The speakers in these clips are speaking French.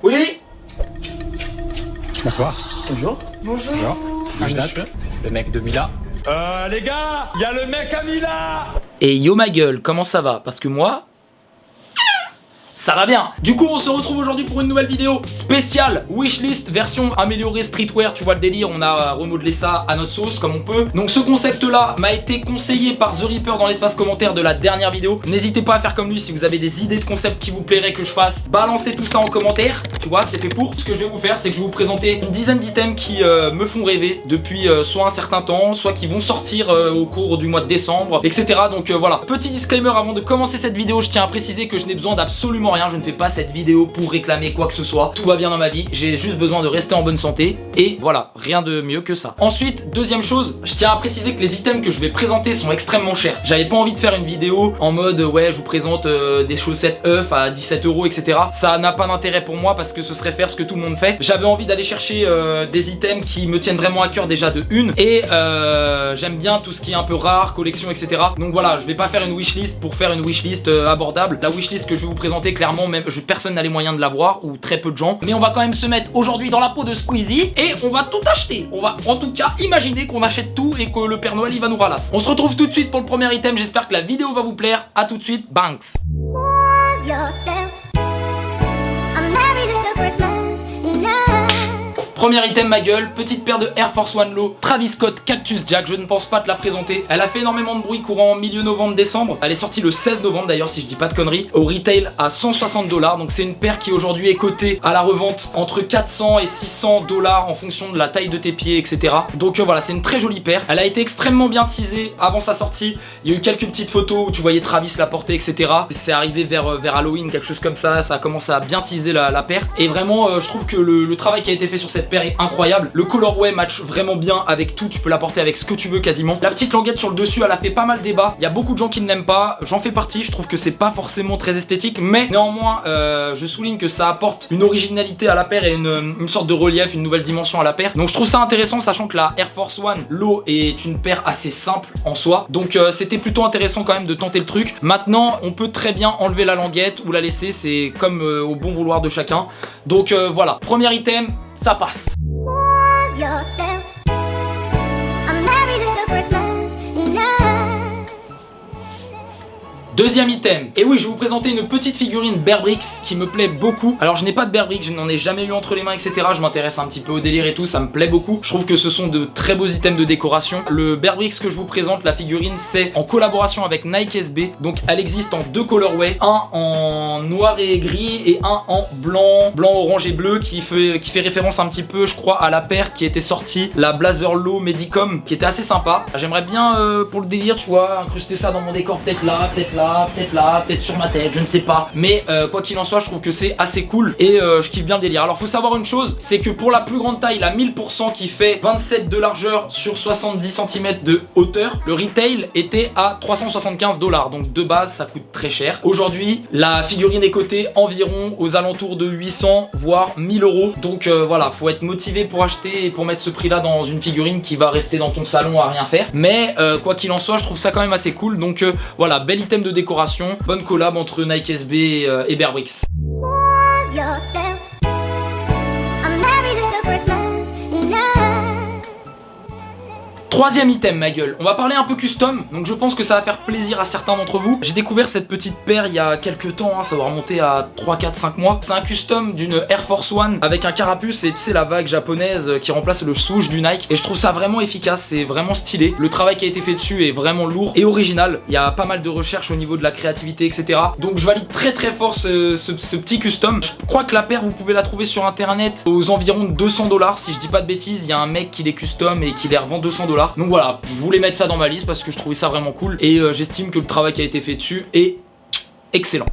Oui. Bonsoir. Bonjour. Bonjour. Bonjour. Justin, Le mec de Mila. Les gars, y a le mec à Mila. Et yo ma gueule, comment ça va? Parce que moi... ça va bien. Du coup on se retrouve aujourd'hui pour une nouvelle vidéo spéciale wishlist version améliorée streetwear. Tu vois le délire, on a remodelé ça à notre sauce comme on peut. Donc ce concept là m'a été conseillé par The Reaper dans l'espace commentaire de la dernière vidéo. N'hésitez pas à faire comme lui si vous avez des idées de concepts qui vous plairaient que je fasse. Balancez tout ça en commentaire. Tu vois, c'est fait pour. Ce que je vais vous faire, c'est que je vais vous présenter une dizaine d'items qui me font rêver depuis soit un certain temps, soit qui vont sortir au cours du mois de décembre, etc. Donc voilà. Petit disclaimer avant de commencer cette vidéo, je tiens à préciser que je n'ai besoin d'absolument rien. Je ne fais pas cette vidéo pour réclamer quoi que ce soit. Tout va bien dans ma vie. J'ai juste besoin de rester en bonne santé. Et voilà, rien de mieux que ça. Ensuite, deuxième chose, je tiens à préciser que les items que je vais présenter sont extrêmement chers. J'avais pas envie de faire une vidéo en mode ouais, je vous présente des chaussettes œufs à 17 €, etc. Ça n'a pas d'intérêt pour moi parce que ce serait faire ce que tout le monde fait. J'avais envie d'aller chercher des items qui me tiennent vraiment à cœur déjà de une. Et j'aime bien tout ce qui est un peu rare, collection, etc. Donc voilà, je vais pas faire une wishlist pour faire une wishlist abordable. La wishlist que je vais vous présenter, clairement, même personne n'a les moyens de l'avoir, ou très peu de gens. Mais on va quand même se mettre aujourd'hui dans la peau de Squeezie et on va tout acheter. On va en tout cas imaginer qu'on achète tout et que le Père Noël il va nous ralasser. On se retrouve tout de suite pour le premier item. J'espère que la vidéo va vous plaire. A tout de suite, Banks. Premier item, ma gueule, petite paire de Air Force One Low Travis Scott Cactus Jack. Je ne pense pas te la présenter. Elle a fait énormément de bruit courant milieu novembre-décembre. Elle est sortie le 16 novembre d'ailleurs, si je dis pas de conneries, au retail à 160 $. Donc c'est une paire qui aujourd'hui est cotée à la revente entre 400 et 600 $ en fonction de la taille de tes pieds, etc. Donc voilà, c'est une très jolie paire. Elle a été extrêmement bien teasée avant sa sortie. Il y a eu quelques petites photos où tu voyais Travis la porter, etc. C'est arrivé vers Halloween, quelque chose comme ça. Ça a commencé à bien teaser la paire. Et vraiment, je trouve que le travail qui a été fait sur cette paire est incroyable. Le colorway match vraiment bien avec tout. Tu peux la porter avec ce que tu veux quasiment. La petite languette sur le dessus, elle a fait pas mal débat. Il y a beaucoup de gens qui ne l'aiment pas. J'en fais partie. Je trouve que c'est pas forcément très esthétique, mais néanmoins, je souligne que ça apporte une originalité à la paire et une sorte de relief, une nouvelle dimension à la paire. Donc je trouve ça intéressant, sachant que la Air Force One Low est une paire assez simple en soi. Donc c'était plutôt intéressant quand même de tenter le truc. Maintenant, on peut très bien enlever la languette ou la laisser. C'est comme au bon vouloir de chacun. Donc voilà. Premier item, ça passe. Deuxième item, et oui, je vais vous présenter une petite figurine Bear Bricks qui me plaît beaucoup. Alors je n'ai pas de Bear Bricks, je n'en ai jamais eu entre les mains, etc. Je m'intéresse un petit peu au délire et tout, ça me plaît beaucoup. Je trouve que ce sont de très beaux items de décoration. Le Bear Bricks que je vous présente, la figurine, c'est en collaboration avec Nike SB. Donc elle existe en deux colorways, un en noir et gris et un en blanc, orange et bleu, qui fait référence un petit peu, je crois, à la paire qui était sortie, la Blazer Low Medicom, qui était assez sympa. J'aimerais bien, pour le délire, tu vois, incruster ça dans mon décor, peut-être là, peut-être sur ma tête, je ne sais pas. Mais quoi qu'il en soit, je trouve que c'est assez cool et je kiffe bien le délire. Alors faut savoir une chose, c'est que pour la plus grande taille, la 1000% qui fait 27 de largeur sur 70 cm de hauteur, le retail était à 375 $. Donc de base, ça coûte très cher. Aujourd'hui, la figurine est cotée environ aux alentours de 800 voire 1000 €. Donc voilà, faut être motivé pour acheter et pour mettre ce prix là dans une figurine qui va rester dans ton salon à rien faire. Mais quoi qu'il en soit, je trouve ça quand même assez cool. Donc voilà, bel item de décoration, bonne collab entre Nike SB et Bear Bricks. Troisième item, ma gueule. On va parler un peu custom, donc je pense que ça va faire plaisir à certains d'entre vous. J'ai découvert cette petite paire il y a quelques temps, hein, ça va remonter à 3, 4, 5 mois. C'est un custom d'une Air Force One avec un carapuce et tu sais la vague japonaise qui remplace le swoosh du Nike. Et je trouve ça vraiment efficace, c'est vraiment stylé. Le travail qui a été fait dessus est vraiment lourd et original. Il y a pas mal de recherches au niveau de la créativité, etc. Donc je valide très très fort ce petit custom. Je crois que la paire, vous pouvez la trouver sur internet aux environs de 200 $. Si je dis pas de bêtises, il y a un mec qui les custom et qui les revend 200 $. Donc voilà, je voulais mettre ça dans ma liste parce que je trouvais ça vraiment cool et j'estime que le travail qui a été fait dessus est excellent.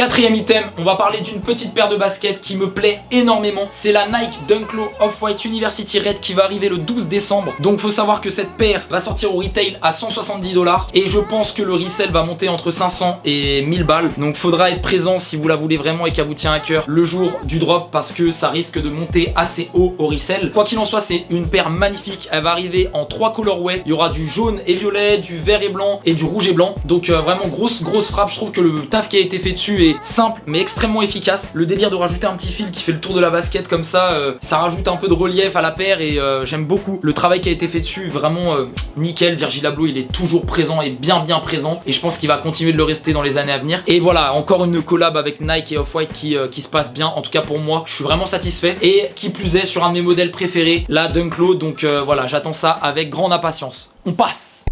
Quatrième item, on va parler d'une petite paire de baskets qui me plaît énormément. C'est la Nike Dunk Low Off-White University Red qui va arriver le 12 décembre. Donc faut savoir que cette paire va sortir au retail à 170 $ et je pense que le resell va monter entre 500 et 1000 balles. Donc faudra être présent si vous la voulez vraiment et qu'elle vous tient à cœur le jour du drop parce que ça risque de monter assez haut au resell. Quoi qu'il en soit, c'est une paire magnifique. Elle va arriver en 3 colorways. Il y aura du jaune et violet, du vert et blanc et du rouge et blanc. Donc vraiment grosse frappe. Je trouve que le taf qui a été fait dessus est simple mais extrêmement efficace. Le délire de rajouter un petit fil qui fait le tour de la basket comme ça, ça rajoute un peu de relief à la paire et j'aime beaucoup le travail qui a été fait dessus. Vraiment nickel. Virgil Abloh, il est toujours présent et bien présent et je pense qu'il va continuer de le rester dans les années à venir. Et voilà, encore une collab avec Nike et Off-White qui se passe bien. En tout cas pour moi, je suis vraiment satisfait et qui plus est sur un de mes modèles préférés, la Dunk Low. Donc voilà, j'attends ça avec grande impatience. On passe.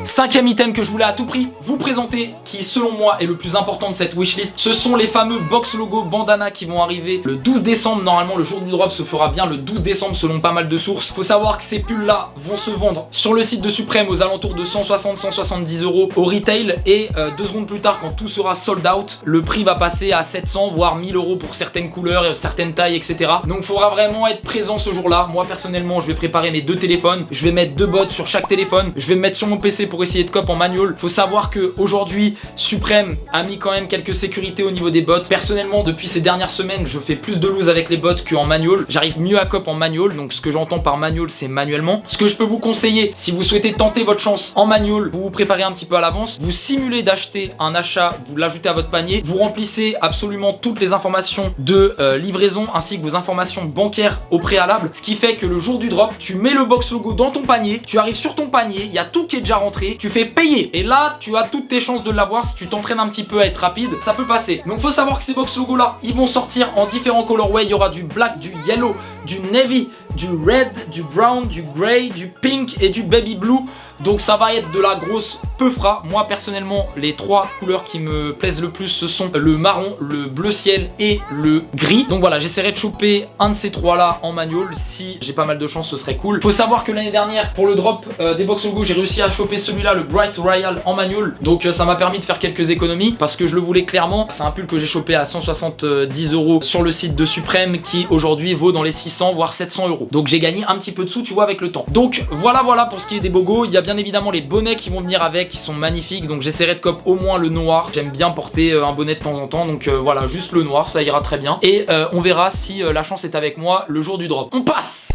Cinquième item que je voulais à tout prix vous présenter, qui selon moi est le plus important de cette wishlist, ce sont les fameux box logo bandana qui vont arriver le 12 décembre. Normalement le jour du drop se fera bien le 12 décembre selon pas mal de sources. Faut savoir que ces pulls là vont se vendre sur le site de Supreme aux alentours de 160-170 € au retail et 2 secondes plus tard, quand tout sera sold out, le prix va passer à 700 voire 1000 € pour certaines couleurs et certaines tailles, etc. Donc faudra vraiment être présent ce jour là. Moi personnellement je vais préparer mes 2 téléphones, je vais mettre 2 bots sur chaque téléphone, je vais me mettre sur mon PC pour essayer de cop en manual. Faut savoir que aujourd'hui Supreme a mis quand même quelques sécurités au niveau des bots. Personnellement depuis ces dernières semaines je fais plus de loose avec les bots qu'en manual. J'arrive mieux à cop en manual, donc ce que j'entends par manual c'est manuellement. Ce que je peux vous conseiller si vous souhaitez tenter votre chance en manual, vous vous préparez un petit peu à l'avance, vous simulez d'acheter un achat, vous l'ajoutez à votre panier, vous remplissez absolument toutes les informations de livraison ainsi que vos informations bancaires au préalable, ce qui fait que le jour du drop tu mets le box logo dans ton panier, tu arrives sur ton panier, il y a tout qui est déjà rentré, tu fais payer et là tu as toutes tes chances de l'avoir. Si tu t'entraînes un petit peu à être rapide, ça peut passer. Donc faut savoir que ces box logos là ils vont sortir en différents colorways. Il y aura du black, du yellow, du navy, du red, du brown, du grey, du pink et du baby blue. Donc ça va être de la grosse peufra. Moi personnellement les 3 couleurs qui me plaisent le plus ce sont le marron, le bleu ciel et le gris. Donc voilà, j'essaierai de choper un de ces 3 là en manual. Si j'ai pas mal de chance ce serait cool. Faut savoir que l'année dernière pour le drop des box logo j'ai réussi à choper celui-là, le Bright Royal en manual. Donc ça m'a permis de faire quelques économies parce que je le voulais clairement. C'est un pull que j'ai chopé à 170 € sur le site de Supreme qui aujourd'hui vaut dans les 600 voire 700 €. Donc j'ai gagné un petit peu de sous tu vois avec le temps. Donc voilà pour ce qui est des bogos. Il y a bien évidemment les bonnets qui vont venir avec qui sont magnifiques, donc j'essaierai de cop au moins le noir. J'aime bien porter un bonnet de temps en temps, donc voilà, juste le noir ça ira très bien et on verra si la chance est avec moi le jour du drop. On passe.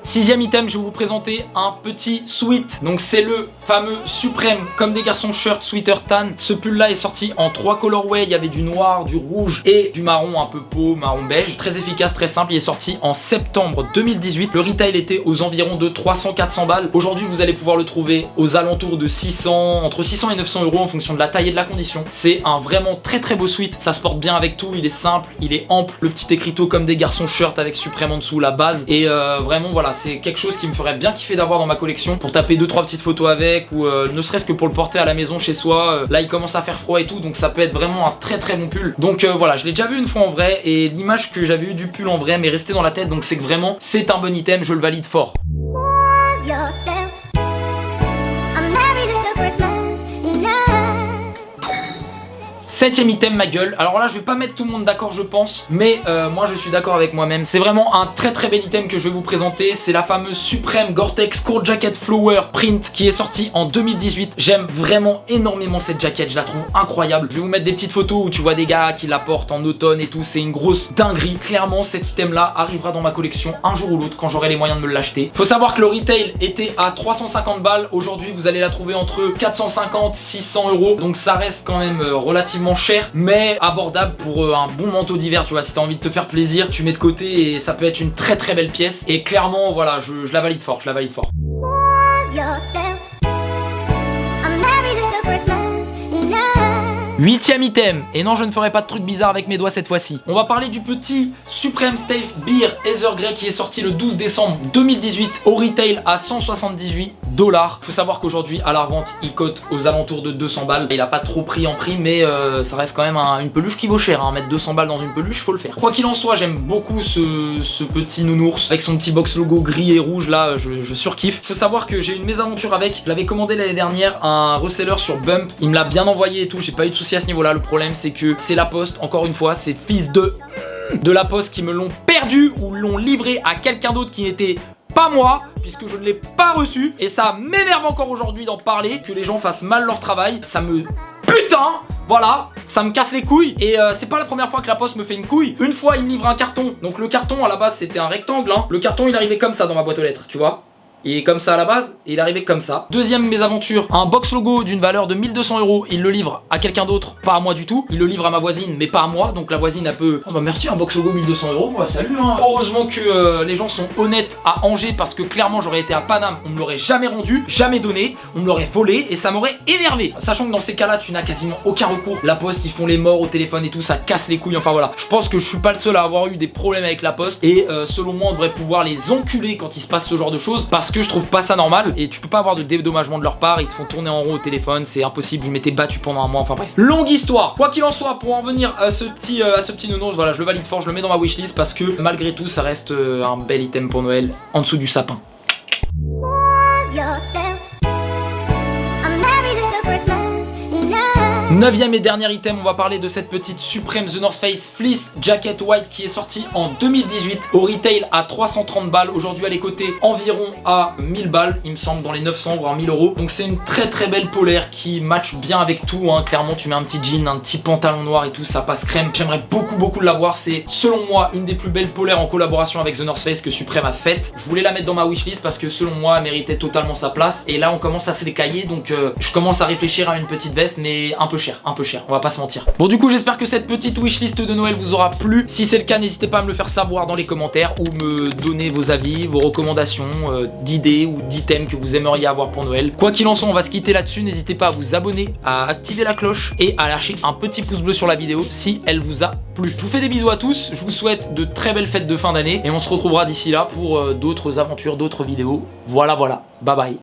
Sixième item, je vais vous présenter un petit sweat. Donc c'est le fameux Supreme comme des garçons shirt sweater tan. Ce pull là est sorti en 3 colorways. Il y avait du noir, du rouge et du marron un peu peau, marron beige. Très efficace, très simple. Il est sorti en septembre 2018. Le retail était aux environs de 300-400 balles. Aujourd'hui vous allez pouvoir le trouver aux alentours de 600, entre 600 et 900 € en fonction de la taille et de la condition. C'est un vraiment très beau sweat. Ça se porte bien avec tout. Il est simple, il est ample. Le petit écriteau comme des garçons shirt avec Supreme en dessous, la base. Et vraiment voilà, c'est quelque chose qui me ferait bien kiffer d'avoir dans ma collection pour taper 2-3 petites photos avec ou ne serait-ce que pour le porter à la maison chez soi. Là il commence à faire froid et tout, donc ça peut être vraiment un très bon pull. Donc voilà, je l'ai déjà vu une fois en vrai et l'image que j'avais eu du pull en vrai m'est restée dans la tête, donc c'est que vraiment c'est un bon item, je le valide fort. Septième item, ma gueule. Alors là je vais pas mettre tout le monde d'accord je pense, mais moi je suis d'accord avec moi-même. C'est vraiment un très bel item que je vais vous présenter. C'est la fameuse Supreme Gore-Tex Court Jacket Flower Print qui est sortie en 2018. J'aime vraiment énormément cette jaquette, je la trouve incroyable. Je vais vous mettre des petites photos où tu vois des gars qui la portent en automne et tout. C'est une grosse dinguerie. Clairement cet item là arrivera dans ma collection un jour ou l'autre quand j'aurai les moyens de me l'acheter. Faut savoir que le retail était à 350 balles. Aujourd'hui vous allez la trouver entre 450-600 €. Donc ça reste quand même relativement cher mais abordable pour un bon manteau d'hiver, tu vois. Si t'as envie de te faire plaisir, tu mets de côté et ça peut être une très belle pièce. Et clairement voilà, je la valide fort, Huitième item, et non je ne ferai pas de trucs bizarres avec mes doigts cette fois-ci. On va parler du petit Supreme Stave Beer Heather Grey qui est sorti le 12 décembre 2018 au retail à 178 $. Faut savoir qu'aujourd'hui à la revente il cote aux alentours de 200 balles. Il a pas trop pris en prix, mais ça reste quand même une peluche qui vaut cher, hein. Mettre 200 balles dans une peluche, faut le faire. Quoi qu'il en soit, j'aime beaucoup ce petit nounours avec son petit box logo gris et rouge là, je surkiffe. Faut savoir que j'ai une mésaventure avec, je l'avais commandé l'année dernière, un reseller sur Bump, il me l'a bien envoyé et tout, j'ai pas eu de soucis à ce niveau là. Le problème c'est que c'est la poste, encore une fois, c'est fils de la poste qui me l'ont perdu ou l'ont livré à quelqu'un d'autre qui n'était pas moi, puisque je ne l'ai pas reçu. Et ça m'énerve encore aujourd'hui d'en parler, que les gens fassent mal leur travail. Ça me... Putain, voilà, ça me casse les couilles. Et c'est pas la première fois que la poste me fait une couille. Une fois il me livre un carton. Donc le carton à la base c'était un rectangle, hein. Le carton il arrivait comme ça dans ma boîte aux lettres, tu vois. Il est comme ça à la base, et il est arrivé comme ça. Deuxième mésaventure, un box logo d'une valeur de 1200 €. Il le livre à quelqu'un d'autre, pas à moi du tout. Il le livre à ma voisine, mais pas à moi. Donc la voisine, elle peut... Oh bah merci, un box logo 1200 €. Bah salut, hein. Heureusement que les gens sont honnêtes à Angers, parce que clairement, j'aurais été à Paname, on me l'aurait jamais rendu, jamais donné. On me l'aurait volé, et ça m'aurait énervé. Sachant que dans ces cas-là, tu n'as quasiment aucun recours. La poste, ils font les morts au téléphone et tout, ça casse les couilles. Enfin voilà. Je pense que je suis pas le seul à avoir eu des problèmes avec la poste. Et selon moi, on devrait pouvoir les enculer quand il se passe ce genre de choses, parce que je trouve pas ça normal. Et tu peux pas avoir de dédommagement de leur part, ils te font tourner en rond au téléphone, c'est impossible, je m'étais battu pendant un mois, enfin bref. Longue histoire. Quoi qu'il en soit, pour en venir à ce petit nounours, voilà, je le valide fort, je le mets dans ma wishlist parce que malgré tout, ça reste un bel item pour Noël en dessous du sapin. Neuvième et dernier item, on va parler de cette petite Supreme The North Face Fleece Jacket White qui est sortie en 2018 au retail à 330 balles. Aujourd'hui elle est cotée environ à 1000 balles, il me semble, dans les 900 voire 1000 €. Donc c'est une très belle polaire qui match bien avec tout, hein. Clairement tu mets un petit jean, un petit pantalon noir et tout, ça passe crème. J'aimerais beaucoup l'avoir, c'est selon moi une des plus belles polaires en collaboration avec The North Face que Supreme a faite. Je voulais la mettre dans ma wishlist parce que selon moi elle méritait totalement sa place. Et là on commence à se l'écailler, donc je commence à réfléchir à une petite veste, mais un peu cher, on va pas se mentir. Bon du coup j'espère que cette petite wishlist de Noël vous aura plu. Si c'est le cas, n'hésitez pas à me le faire savoir dans les commentaires ou me donner vos avis, vos recommandations d'idées ou d'items que vous aimeriez avoir pour Noël. Quoi qu'il en soit, on va se quitter là-dessus. N'hésitez pas à vous abonner, à activer la cloche et à lâcher un petit pouce bleu sur la vidéo si elle vous a plu. Je vous fais des bisous à tous, je vous souhaite de très belles fêtes de fin d'année et on se retrouvera d'ici là pour d'autres aventures, d'autres vidéos. Voilà, bye bye.